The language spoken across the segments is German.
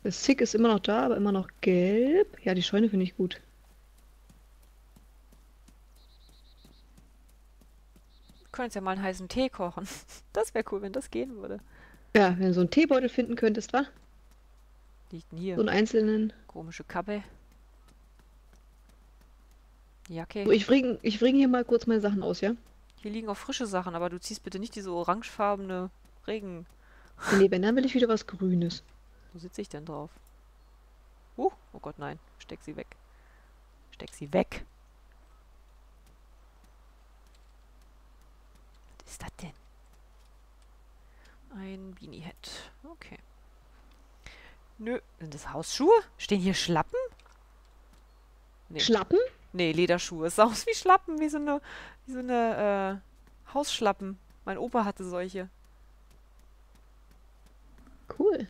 Das Sick ist immer noch da, aber immer noch gelb. Ja, die Scheune finde ich gut. Wir können jetzt ja mal einen heißen Tee kochen. Das wäre cool, wenn das gehen würde. Ja, wenn du so einen Teebeutel finden könntest, wa? Liegt denn hier? So einen einzelnen. Komische Kappe. Jacke. So, ich bring hier mal kurz meine Sachen aus, ja? Hier liegen auch frische Sachen, aber du ziehst bitte nicht diese orangefarbene Regen. Nee, nee, wenn, dann will ich wieder was Grünes. Wo sitze ich denn drauf? Oh Gott, nein. Steck sie weg. Steck sie weg. Was ist das denn? Ein Beanie Hat. Okay. Nö. Sind das Hausschuhe? Stehen hier Schlappen? Nee. Schlappen? Nee, Lederschuhe. Es sah aus wie Schlappen, wie so eine Hausschlappen. Mein Opa hatte solche. Cool.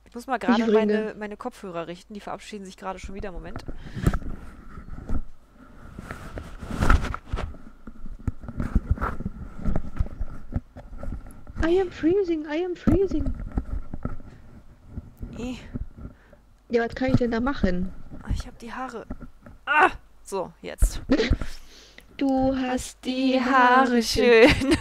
Ich muss mal Ich gerade bringe. meine Kopfhörer richten. Die verabschieden sich gerade schon wieder. Moment. I am freezing, I am freezing. Eh, Ja, was kann ich denn da machen? ich habe die Haare. Ah! So, jetzt. Du Hast hast die die Haare Haare schön. schön.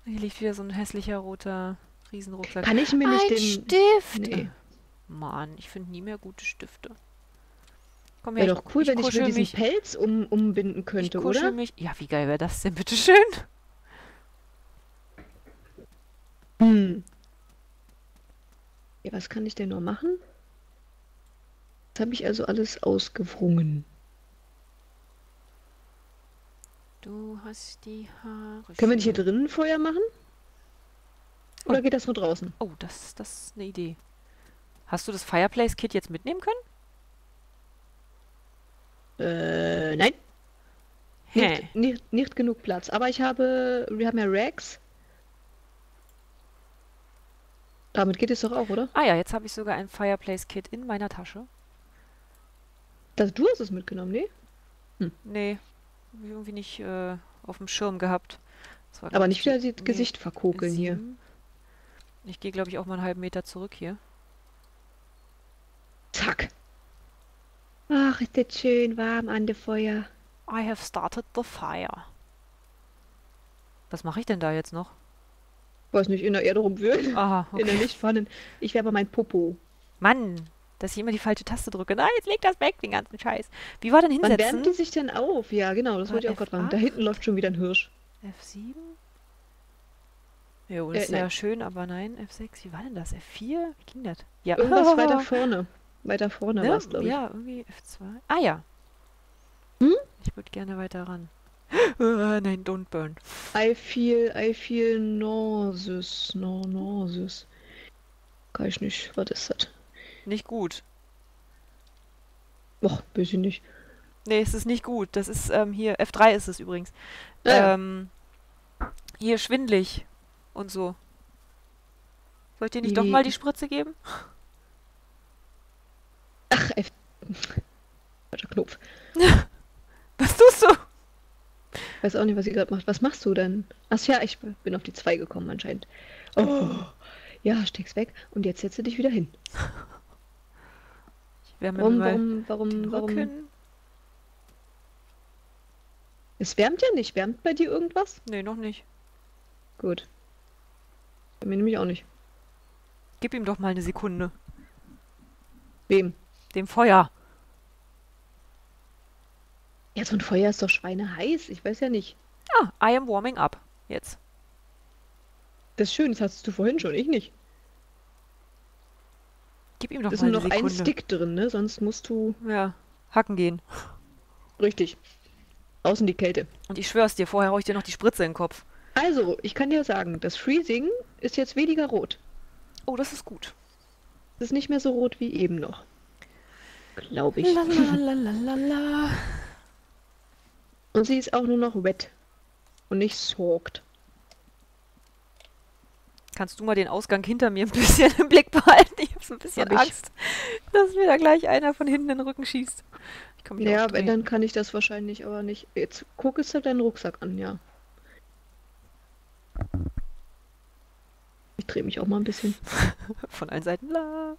Hier liegt wieder so ein hässlicher roter Riesenrucksack. Kann ich mir nicht Ein den... Stift! Nee. Mann, ich finde nie mehr gute Stifte. Komm her, Wäre doch cool, ich wenn ich mir kuschel diesen mich. Pelz umbinden Ich könnte, kuschel oder? mich. Ja, wie geil wäre das denn, bitteschön? Hm. Ja, was kann ich denn noch machen? Das habe ich also alles ausgewrungen. Du hast die Haare Können wir nicht hier schön. drinnen Feuer machen? Oh, Oder geht das nur draußen? oh, das ist eine Idee. Hast du das Fireplace-Kit jetzt mitnehmen können? Nein. Hä? Nicht genug Platz. Aber wir haben ja Racks. Damit geht es doch auch, oder? Ah ja, jetzt habe ich sogar ein Fireplace-Kit in meiner Tasche. Du hast es mitgenommen, ne? Hm. Nee, hab ich irgendwie nicht auf dem Schirm gehabt. Das war, Aber glaube ich, nicht die wieder das Mi Gesicht verkokeln hier. 7. Ich gehe, glaube ich, auch mal einen halben Meter zurück hier. Zack. Ach, ist das schön warm an der Feuer. I have started the fire. Was mache ich denn da jetzt noch? Weiß nicht, in der Erde rumwühlen. Aha, In der okay. Lichtpfanne. Ich werbe mein Popo. Mann, dass ich immer die falsche Taste drücke. Nein, jetzt leg das weg, den ganzen Scheiß. Wie war denn Wann wärmen hinsetzen? die sich denn auf? Ja, genau, das wollte ich auch gerade fragen. Da hinten F8? läuft schon wieder ein Hirsch. F7? Jo, das ist Nein. ja schön, aber nein, F6. Wie war denn das? F4? Wie ging das? Ja. Irgendwas weiter vorne. Weiter vorne war Ne? es, glaube ich. Ja, irgendwie F2. Ah ja, Hm? ich würde gerne weiter ran. Nein, don't burn. I feel nauseous. No, nauseous. Kann ich nicht. Was ist das? Nicht gut. Och, bisschen nicht. Nee, es ist nicht gut. Das ist hier, F3 ist es übrigens. Naja. Ähm, hier schwindlig und so. Soll ich dir nicht doch mal die Wie. Spritze geben? Ach, falscher Knopf. Was tust du? Weiß auch nicht, was sie gerade macht. Was machst du denn? Ach ja, ich bin auf die 2 gekommen anscheinend. Oh, ja, steck's weg. Und jetzt setze dich wieder hin. Ich wärme mir Warum, mal warum, den warum, warum? Rücken. Es wärmt ja nicht. Wärmt bei dir irgendwas? Nee, noch nicht. Gut. Bei mir nämlich auch nicht. Gib ihm doch mal eine Sekunde. Wem? Dem Feuer. Ja, so ein Feuer ist doch schweineheiß. Ich weiß ja nicht. Ah, I am warming up. Jetzt. Das ist schön, das hattest du vorhin schon, ich nicht. Gib ihm Da doch ist mal nur eine noch ein Sekunde. Stick drin, ne? Sonst musst du. Ja, hacken gehen. Richtig. Außen die Kälte. Und ich schwör's dir, vorher hau ich dir noch die Spritze in den Kopf. Also, ich kann dir sagen, das Freezing ist jetzt weniger rot. Oh, das ist gut. Es ist nicht mehr so rot wie eben noch. Glaube ich. La la la la la la. Und sie ist auch nur noch wet. Und nicht soaked. Kannst du mal den Ausgang hinter mir ein bisschen im Blick behalten? Ich habe so ein bisschen Hab ich. Angst, dass mir da gleich einer von hinten in den Rücken schießt. Ich kann mich auch Ja, wenn, drehen. dann kann ich das wahrscheinlich aber nicht. Jetzt guck es halt deinen Rucksack an, ja. Ich drehe mich auch mal ein bisschen. Von allen Seiten. La.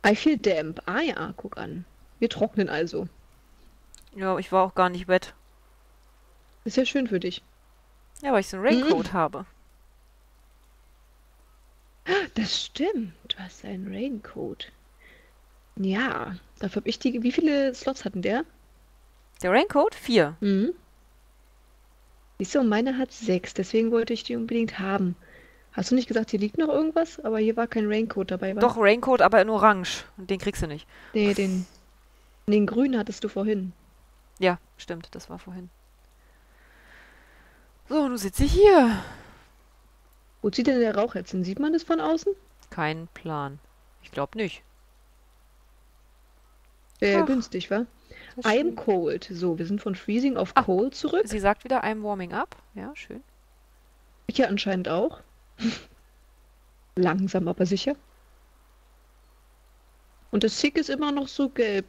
I feel damp. Ah ja, guck an. Wir trocknen also. Ja, ich war auch gar nicht wett. Ist ja schön für dich. Ja, weil ich so einen Mhm. Raincoat habe. Das stimmt. Du hast einen Raincoat. Ja, dafür habe ich die. Wie viele Slots hatten der? Der Raincoat? 4. Mhm. Siehst du, und meine hat 6, deswegen wollte ich die unbedingt haben. Hast du nicht gesagt, hier liegt noch irgendwas? Aber hier war kein Raincoat dabei, wa? Doch, Raincoat, aber in Orange. Und den kriegst du nicht. Nee, den grünen hattest du vorhin. Ja, stimmt, das war vorhin. So, nun sitze ich hier. Wo zieht denn der Rauch jetzt hin? Sieht man das von außen? Kein Plan. Ich glaube nicht. Wäre ja Ach, günstig, wa? das ist I'm schön. cold. So, wir sind von freezing auf Ah, cold zurück. sie sagt wieder, I'm warming up. Ja, schön. Ich ja anscheinend auch. Langsam, aber sicher. Und das Sick ist immer noch so gelb.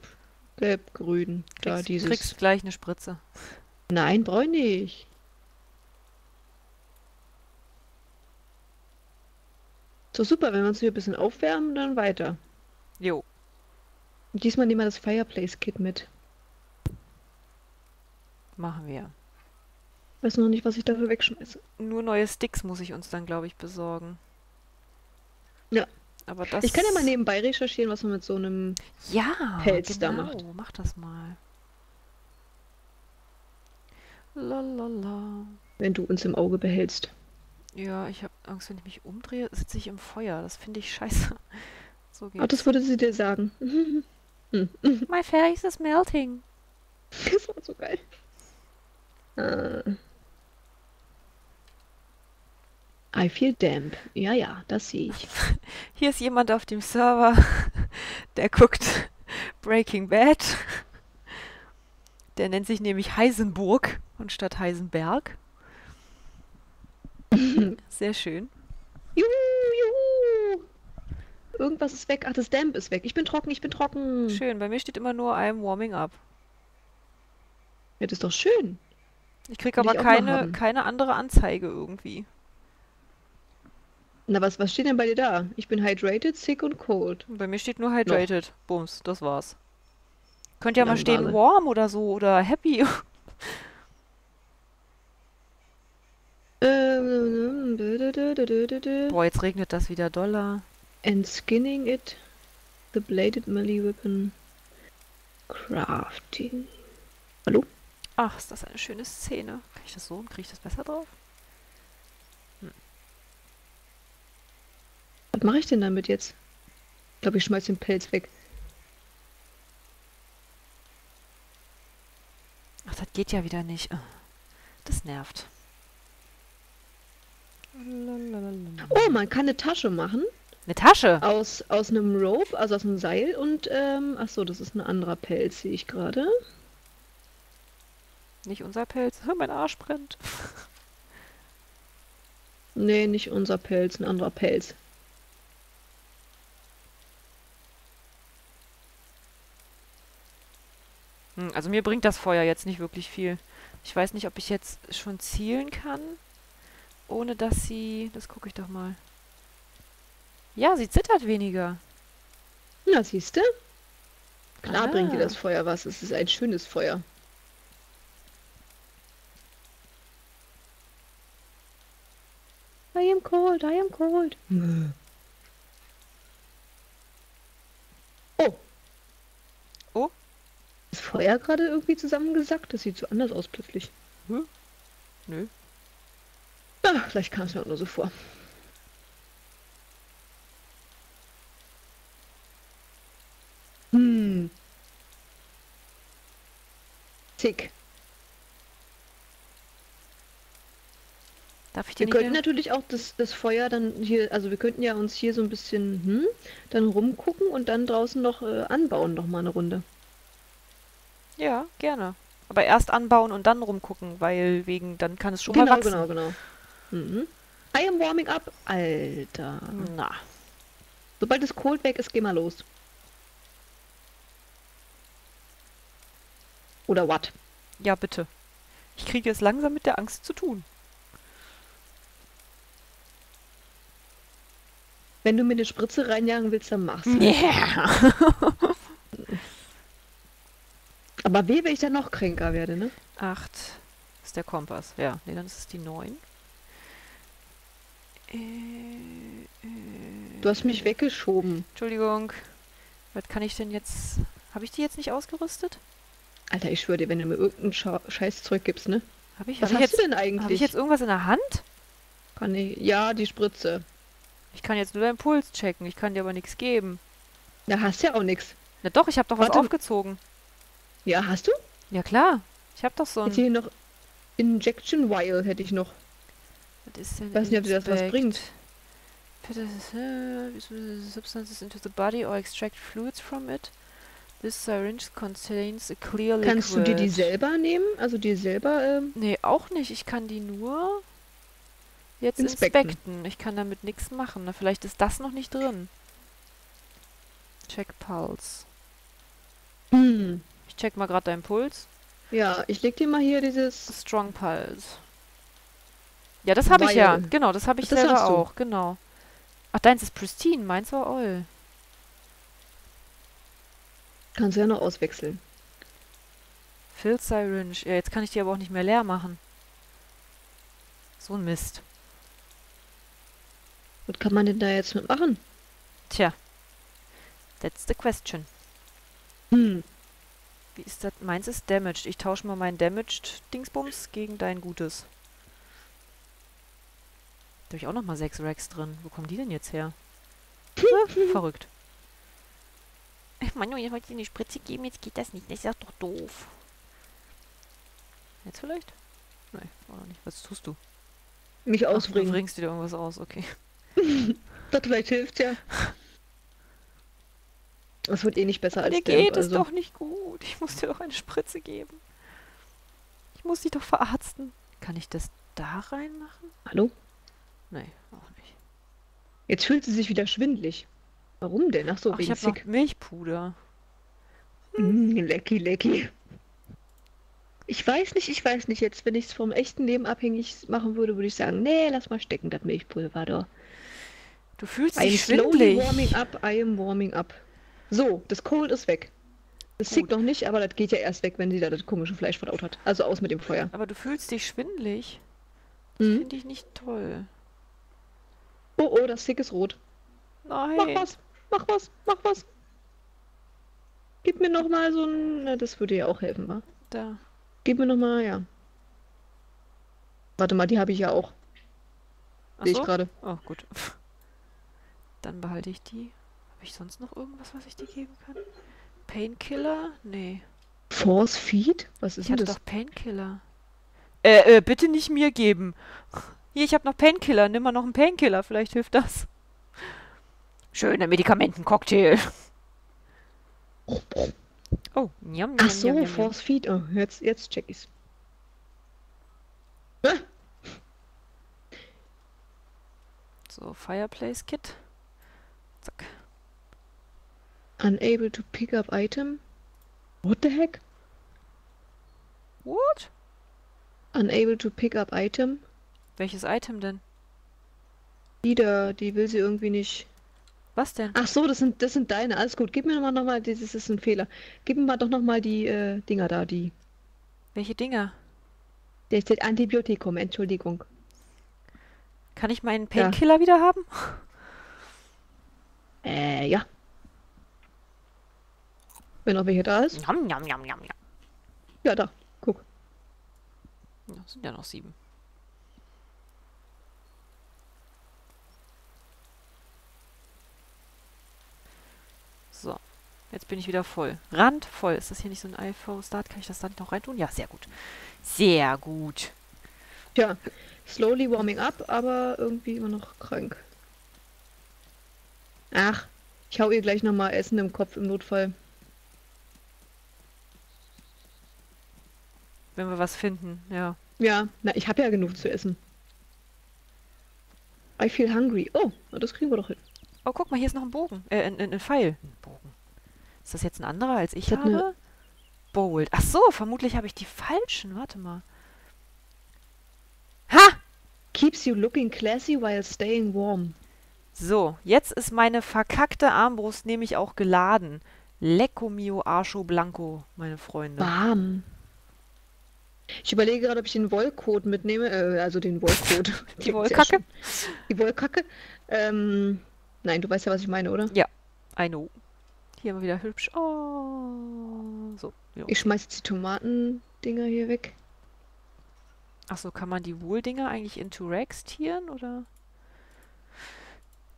Gelb-grün. Da dieses. Kriegst gleich eine Spritze. Nein, brauche ich nicht. So super, wenn wir uns hier ein bisschen aufwärmen, dann weiter. Jo, Und diesmal nehmen wir das Fireplace-Kit mit. machen wir. Weiß noch nicht, was ich dafür wegschmeiße. Nur neue Sticks muss ich uns dann, glaube ich, besorgen. Ja. Aber das... Ich kann ja mal nebenbei recherchieren, was man mit so einem Ja, Pelz da genau. macht. Mach das mal. Lalala. Wenn du uns im Auge behältst. Ja, ich habe Angst, wenn ich mich umdrehe, sitze ich im Feuer. Das finde ich scheiße. So Ach, das geht's. würde sie dir sagen. My face is melting. Das war so geil. I feel damp. Ja, ja, das sehe ich. Hier ist jemand auf dem Server, der guckt Breaking Bad. Der nennt sich nämlich Heisenburg anstatt Heisenberg. Sehr schön. Juhu, juhu. Irgendwas ist weg. Ach, das Damp ist weg. Ich bin trocken, ich bin trocken. Schön, bei mir steht immer nur I'm warming up. Ja, das ist doch schön. Ich kriege Will aber ich auch mal haben. keine andere Anzeige irgendwie. Na, was steht denn bei dir da? Ich bin hydrated, sick und cold. Bei mir steht nur Noch. hydrated. Bums, das war's. Könnte ja mal stehen Langweile. warm oder so oder happy. Boah, jetzt regnet das wieder doller. And skinning it. The bladed melee weapon. Crafting. Hallo? Ach, ist das eine schöne Szene. Kann ich das so? Kriege ich das besser drauf? Was mache ich denn damit jetzt? Ich glaube, ich schmeiß den Pelz weg. Ach, das geht ja wieder nicht. Das nervt. Oh, man kann eine Tasche machen. Eine Tasche! Aus einem Rope, also aus einem Seil und, ach so, das ist ein anderer Pelz, sehe ich gerade. Nicht unser Pelz. Mein Arsch brennt. Nee, nicht unser Pelz, ein anderer Pelz. Also mir bringt das Feuer jetzt nicht wirklich viel. Ich weiß nicht, ob ich jetzt schon zielen kann, ohne dass sie... Das gucke ich doch mal. Ja, sie zittert weniger. Na, siehst du? Klar bringt dir Ah. das Feuer was. Es ist ein schönes Feuer. I am cold, I am cold. Oh. Oh? Ist Feuer gerade irgendwie zusammengesackt? Das sieht so anders aus plötzlich. Nö. Ah, vielleicht kam es mir auch nur so vor. Tick. Darf ich dir Wir nicht könnten mehr... natürlich auch das Feuer dann hier, also wir könnten ja uns hier so ein bisschen, dann rumgucken und dann draußen noch anbauen, noch mal eine Runde. Ja, gerne. Aber erst anbauen und dann rumgucken, weil dann kann es schon mal wachsen. Genau. Mhm. I am warming up. Alter. Na, Sobald es cold weg ist, geh mal los. Oder what? ja bitte. Ich kriege es langsam mit der Angst zu tun. Wenn du mir eine Spritze reinjagen willst, dann mach's halt. Yeah. Aber weh, wenn ich dann noch kränker werde, ne? 8 ist der Kompass. Ja, nee, dann ist es die 9. Du hast mich weggeschoben. Entschuldigung. Was kann ich denn jetzt... Habe ich die jetzt nicht ausgerüstet? Alter, ich schwöre dir, wenn du mir irgendeinen Scheißzeug gibst, ne? Was hast du denn eigentlich? Habe ich jetzt irgendwas in der Hand? Kann ich... Ja, die Spritze. Ich kann jetzt nur deinen Puls checken. Ich kann dir aber nichts geben. Da hast du ja auch nichts. Na doch, ich habe doch was Warte. aufgezogen. Ja, hast du? Ja klar. Ich habe doch so Jetzt ein... hier noch Injection Vial hätte ich noch. Was ist denn Ich weiß nicht, ob dir das was Inspect? bringt. Substances into the body or extract fluids from it. This syringe contains a clear liquid. Kannst du dir die selber nehmen? Also dir selber, Nee, auch nicht. Ich kann die nur jetzt Inspekten. inspekten. Ich kann damit nichts machen. Na, vielleicht ist das noch nicht drin. Check Pulse. Ich check mal gerade deinen Puls. Ja, ich leg dir mal hier dieses... Strong Pulse. Ja, das habe ich ja. Vial. Genau, das habe ich Das selber hast du. auch. Genau. Ach, deins ist pristine. Meins war oil. Kannst du ja noch auswechseln. Fill Syringe. Ja, jetzt kann ich die aber auch nicht mehr leer machen. So ein Mist. Was kann man denn da jetzt mitmachen? Tja. That's the question. Hm. Wie ist das? Meins ist damaged. Ich tausche mal mein damaged Dingsbums gegen dein gutes. Da habe ich auch nochmal 6 Racks drin. Wo kommen die denn jetzt her? Verrückt. Manu, ihr wollt dir eine Spritze geben, jetzt geht das nicht. Das ist doch doof. Jetzt vielleicht? Nein, auch noch nicht. Was tust du? Mich Ach, du ausbringen. bringst dir irgendwas aus, okay. Das vielleicht hilft ja. Das wird eh nicht besser als Dir Damp, geht es also. doch nicht gut. Ich muss dir doch eine Spritze geben. Ich muss dich doch verarzten. Kann ich das da reinmachen? Hallo? Nee, auch nicht. Jetzt fühlt sie sich wieder schwindelig. Warum denn? Ach so, Ach, ich wegen habe noch Sick. Milchpuder. Lecky, lecky. Ich weiß nicht. Jetzt, wenn ich es vom echten Leben abhängig machen würde, würde ich sagen, nee, lass mal stecken, das Milchpulver da. Du fühlst I am dich slowly schwindelig. warming up, I am warming up. So, das Cold ist weg. Das Gut. Sick noch nicht, aber das geht ja erst weg, wenn sie da das komische Fleisch verdaut hat. Also aus mit dem Feuer. Aber du fühlst dich schwindelig. Das Mhm. finde ich nicht toll. Oh, oh, das Sick ist rot. Mach Nein. was, mach was, mach was. Gib mir noch mal so ein... Na, das würde ja auch helfen, wa? Da. Gib mir noch mal, ja. Warte mal, die habe ich ja auch. Ach Sehe ich so? gerade. Oh, gut. Dann behalte ich die. Habe ich sonst noch irgendwas, was ich dir geben kann? Painkiller? Nee. Force Feed? Was ist Ich denn hatte das? doch Painkiller. Bitte nicht mir geben. Hier, ich habe noch Painkiller. Nimm mal noch einen Painkiller. Vielleicht hilft das. Schöner Medikamentencocktail. Oh, njam, njam, Ach so, njam, njam, njam. Force Feed. Oh, jetzt check ich's. Ah, So, Fireplace Kit. Zack. unable to pick up item. What the heck? What? Unable to pick up item. Welches Item denn? Die da, die will sie irgendwie nicht. Was denn? Ach so, das sind deine. Alles gut. Gib mir noch mal, das ist ein Fehler. Gib mir mal doch noch mal die Dinger da, die. Welche Dinger? Der steht Antibiotikum, Entschuldigung. Kann ich meinen Painkiller wieder haben? Ja. Wenn noch welche da ist. Njam, njam, njam, njam, njam. Ja, da. Guck. Ja, sind ja noch 7. So, jetzt bin ich wieder voll. Randvoll. Ist das hier nicht so ein IV-Start? Kann ich das da nicht noch reintun? Ja, sehr gut. Sehr gut. Tja, slowly warming up, aber irgendwie immer noch krank. Ach, ich hau ihr gleich noch mal Essen im Kopf im Notfall. Wenn wir was finden, ja. Ja, na, ich habe ja genug zu essen. I feel hungry. Oh, na, das kriegen wir doch hin. Oh, guck mal, hier ist noch ein Bogen. Ein Pfeil. Ein Bogen. Ist das jetzt ein anderer, als ich Das hat habe? Bold. Ach so, vermutlich habe ich die falschen. Warte mal. Ha! Keeps you looking classy while staying warm. So, jetzt ist meine verkackte Armbrust nämlich auch geladen. Lecco mio Archo Blanco, meine Freunde. Warm. Ich überlege gerade, ob ich den Wollkot mitnehme, also den Wollkot. Die Klingt sehr Wollkacke? schön. Die Wollkacke. Nein, du weißt ja, was ich meine, oder? Ja, I know. Hier mal wieder hübsch. Oh, so. Jo. Ich schmeiß jetzt die Tomatendinger hier weg. Achso, kann man die Wohldinger eigentlich into Rags tieren, oder?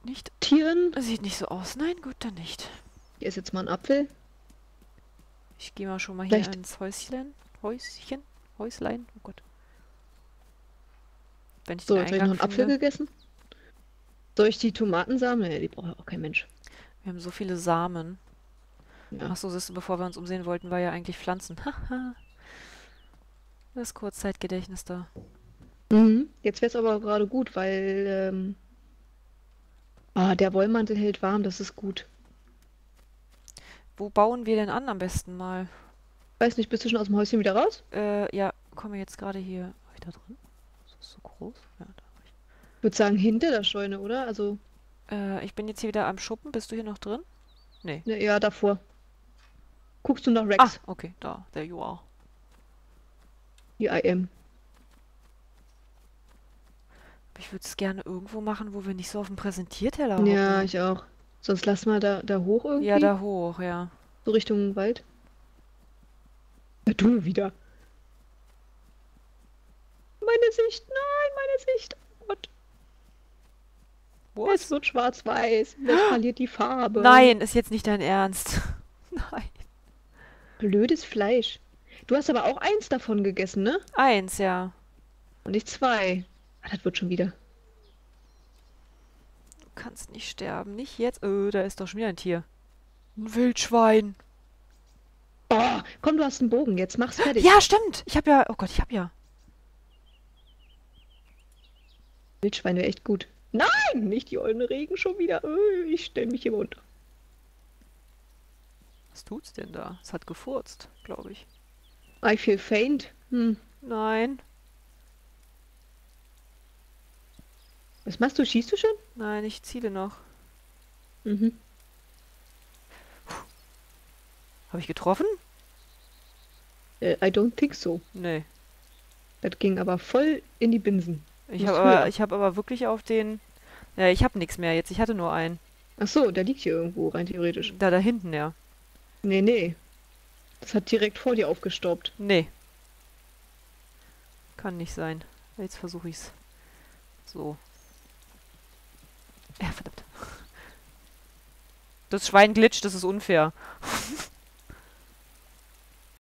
Nicht? Tieren. Sieht nicht so aus. Nein, gut, dann nicht. Hier ist jetzt mal ein Apfel. Ich gehe mal schon mal hier Vielleicht- ins Häuschen. Häuslein. Oh Gott. Wenn ich So, den jetzt habe ich noch Eingang einen Apfel finde. gegessen. Soll ich die Tomatensamen? Nee, die braucht ja auch kein Mensch. Wir haben so viele Samen. Ja. Achso, siehst du, bevor wir uns umsehen wollten, war ja eigentlich Pflanzen. Haha. Das Kurzzeitgedächtnis da. Mhm. Jetzt wäre es aber gerade gut, weil der Wollmantel hält warm, das ist gut. Wo bauen wir denn an am besten mal? Weiß nicht, bist du schon aus dem Häuschen wieder raus? Ja, komme jetzt gerade hier. War ich da drin? Ist das so groß? Ja, da war Ich würde sagen, hinter der Scheune, oder? Also, ich. Ich bin jetzt hier wieder am Schuppen. Bist du hier noch drin? Nee. ne, ja, davor. Guckst du nach Ah, Rex? okay, da. There you are. Hier I am. Aber ich würde es gerne irgendwo machen, wo wir nicht so auf dem Präsentierteller hocken. Ja, ich auch. Sonst lass mal da hoch irgendwie. Ja, da hoch, ja. So Richtung Wald. Ja, du wieder. Meine Sicht, nein, meine Sicht. Oh Gott. Es Was? wird schwarz-weiß. Es verliert die Farbe. Nein, ist jetzt nicht dein Ernst. Nein. Blödes Fleisch. Du hast aber auch eins davon gegessen, ne? Eins, ja. Und nicht zwei. Das wird schon wieder. Du kannst nicht sterben. Nicht jetzt. Da ist doch schon wieder ein Tier. Ein Wildschwein. Oh, komm, du hast einen Bogen. Jetzt mach's fertig. Ja, stimmt. Ich hab ja. Oh Gott, ich hab ja. Wildschwein wäre echt gut. Nein, nicht die ollen Regen schon wieder. Ich stell mich hier runter. Was tut's denn da? Es hat gefurzt, glaube ich. I feel faint. Nein. Was machst du? Schießt du schon? Nein, ich ziele noch. Mhm. Habe ich getroffen? I don't think so. Nee. Das ging aber voll in die Binsen. Ich Muss habe aber, höher. ich hab aber wirklich auf den... Ja, ich habe nichts mehr jetzt. Ich hatte nur einen. Ach so, der liegt hier irgendwo, rein theoretisch. Da hinten, ja. Nee, nee. Das hat direkt vor dir aufgestaubt. Nee. Kann nicht sein. Jetzt versuche ich's. So. Ja, verdammt. Das Schwein glitscht, das ist unfair.